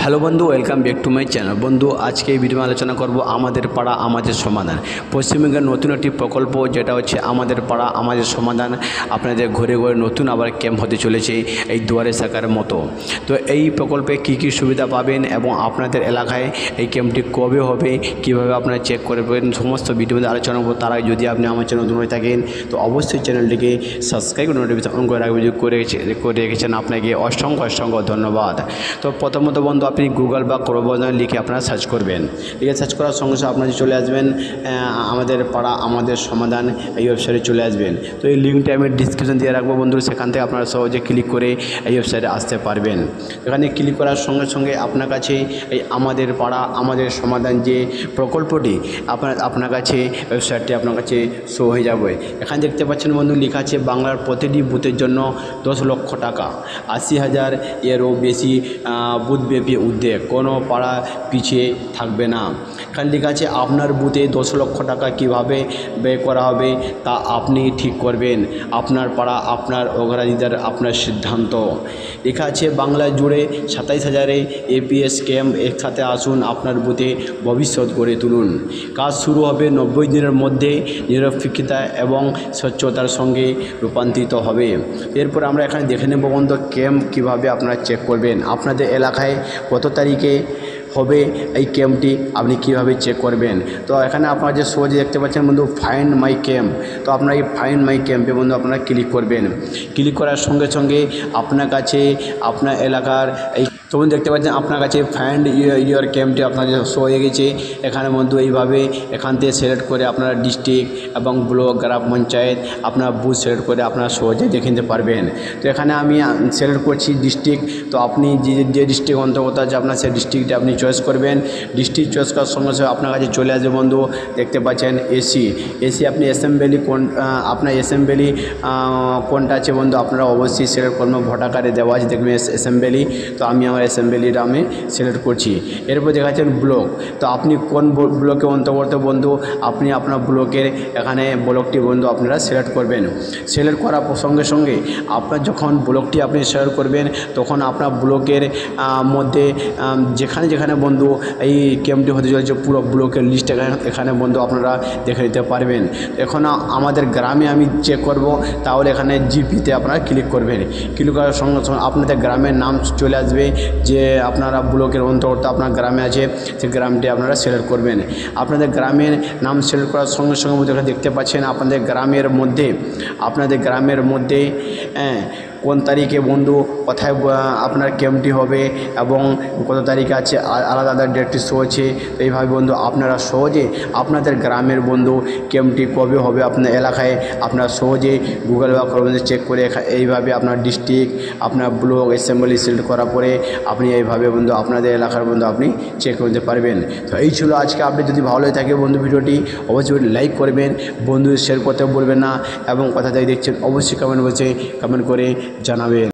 Hello বন্ধু, welcome back to my channel. বন্ধু, আজকে এই ভিডিও আলোচনা করব আমাদের পাড়া আমাদের সমাধান। পশ্চিমবঙ্গের নতুন একটি প্রকল্প, যেটা হচ্ছে আমাদের পাড়া আমাদের সমাধান। আপনাদের ঘরে ঘরে নতুন আবার ক্যাম্প হতে চলেছে এই দুয়ারে শাখার মতো। তো এই প্রকল্পে কি কি সুবিধা পাবেন এবং আপনাদের এলাকায় এই ক্যাম্পটি কবে হবে, কিভাবে আপনারা চেক করবেন, সমস্ত ভিডিওতে আলোচনা করব। তার আগে যদি আপনি আমার চ্যানেল নতুন হয়ে থাকেন তো অবশ্যই চ্যানেলটিকে সাবস্ক্রাইব করে নোটিফিকেশন অন করে রাখবেন। যদি করে রেখেছেন আপনাকে অসংখ্য ধন্যবাদ। তো প্রথমত বন্ধু, আপনি গুগল বা ক্রোম ব্রাউজারে লিখে আপনারা সার্চ করবেন। লিখে সার্চ করার সঙ্গে সঙ্গে আপনারা চলে আসবেন আমাদের পাড়া আমাদের সমাধান এই ওয়েবসাইটে চলে আসবেন। তো এই লিঙ্কটা আমি ডিসক্রিপশন দিয়ে রাখবো বন্ধু, সেখান থেকে আপনারা সহজে ক্লিক করে এই ওয়েবসাইটে আসতে পারবেন। এখানে ক্লিক করার সঙ্গে সঙ্গে আপনার কাছে এই আমাদের পাড়া আমাদের সমাধান যে প্রকল্পটি আপনার কাছে ওয়েবসাইটটি আপনার কাছে শো হয়ে যাবে। এখানে দেখতে পাচ্ছেন বন্ধু, লেখা আছে বাংলার প্রতিটি বুথের জন্য 10 লক্ষ টাকা, 80,000 এরও বেশি বুথব্যাপী উদ্যোগ, কোনো পাড়া পিছিয়ে থাকবে না। এখানে লেখা আছে আপনার বুথে 10 লক্ষ টাকা কীভাবে ব্যয় করা হবে তা আপনি ঠিক করবেন। আপনার পাড়া আপনার অগ্রাধিকার, আপনার সিদ্ধান্ত। লেখা আছে বাংলা জুড়ে 27,000 এপিএস ক্যাম্প, একসাথে আসুন, আপনার বুথে ভবিষ্যৎ গড়ে তুলুন। কাজ শুরু হবে 90 দিনের মধ্যে, নিরপেক্ষতা এবং স্বচ্ছতার সঙ্গে রূপান্তরিত হবে। এরপর আমরা এখানে দেখে নেব বন্ধু, ক্যাম্প কীভাবে আপনারা চেক করবেন, আপনাদের এলাকায় কত তারিখে হবে এই ক্যাম্পটি আপনি কীভাবে চেক করবেন। তো এখানে আপনারা যে সহজে দেখতে পাচ্ছেন বন্ধু, ফাইন্ড মাই ক্যাম্প। তো আপনারা এই ফাইন্ড মাই ক্যাম্পে বন্ধু আপনারা ক্লিক করবেন। ক্লিক করার সঙ্গে সঙ্গে আপনার কাছে আপনার এলাকার এই তখন দেখতে পাচ্ছেন আপনার কাছে ফাইন্ড ইউর ক্যাম্পটি আপনার শো হয়ে গেছে। এখানে বন্ধু এইভাবে এখান থেকে সিলেক্ট করে আপনারা ডিস্ট্রিক্ট এবং ব্লক, গ্রাম পঞ্চায়েত আপনার বুথ সিলেক্ট করে আপনারা সহজে দেখে নিতে পারবেন। তো এখানে আমি সিলেক্ট করছি ডিস্ট্রিক্ট। তো আপনি যে ডিস্ট্রিক্ট অন্তর্গত আছে আপনার সেই ডিস্ট্রিক্টে আপনি চয়েস করবেন। ডিস্ট্রিক্ট চয়েস করার সঙ্গে সঙ্গে আপনার কাছে চলে আসবে বন্ধু, দেখতে পাচ্ছেন এসি আপনি অ্যাসেম্বলি আপনার অ্যাসেম্বলি কোনটা আছে বন্ধু আপনারা অবশ্যই সিলেক্ট করবেন। ভোটার কার্ডে দেওয়া আছে দেখবেন অ্যাসেম্বলি। তো আমি আমার অ্যাসেম্বলিটা আমি সিলেক্ট করছি। এরপর দেখাচ্ছেন ব্লক। তো আপনি কোন ব্লকে অন্তর্গত বন্ধু, আপনি আপনার ব্লকের এখানে ব্লকটি বন্ধু আপনারা সিলেক্ট করবেন। সিলেক্ট করার সঙ্গে সঙ্গে আপনার যখন ব্লকটি আপনি সিলেক্ট করবেন তখন আপনার ব্লকের মধ্যে যেখানে বন্ধু এই ক্যাম্পটি হতে চলেছে পুরো ব্লকের লিস্ট এখানে বন্ধু আপনারা দেখে নিতে পারবেন। এখন আমাদের গ্রামে আমি চেক করব, তাহলে এখানে জিপিতে আপনারা ক্লিক করবেন। ক্লিক করার সঙ্গে সঙ্গে আপনাদের গ্রামের নাম চলে আসবে, যে আপনারা ব্লকের অন্তর্গত আপনার গ্রামে আছে সেই গ্রামটি আপনারা সিলেক্ট করবেন। আপনাদের গ্রামের নাম সিলেক্ট করার সঙ্গে সঙ্গে দেখতে পাচ্ছেন আপনাদের গ্রামের মধ্যে কোন তারিখে বন্ধু কোথায় আপনার ক্যাম্পটি হবে এবং কত তারিখে আছে আলাদা ডেটটি শো আছে। এইভাবে বন্ধু আপনারা সহজে আপনাদের গ্রামের বন্ধু ক্যাম্পটি কবে হবে আপনার এলাকায় আপনারা সহজে গুগল বা ক্রোমে চেক করে এইভাবে আপনার ডিস্ট্রিক্ট আপনার ব্লক অ্যাসেম্বলি সিলেক্ট করার পরে আপনি এইভাবে বন্ধু আপনাদের এলাকার বন্ধু আপনি চেক করতে পারবেন। তো এই ছিল আজকে আপডেট। যদি ভালো হয়ে থাকে বন্ধু ভিডিওটি অবশ্যই লাইক করবেন, বন্ধুদের শেয়ার করতে বলবেন না এবং কথা দেখছেন অবশ্যই কমেন্ট করে জানাবেন।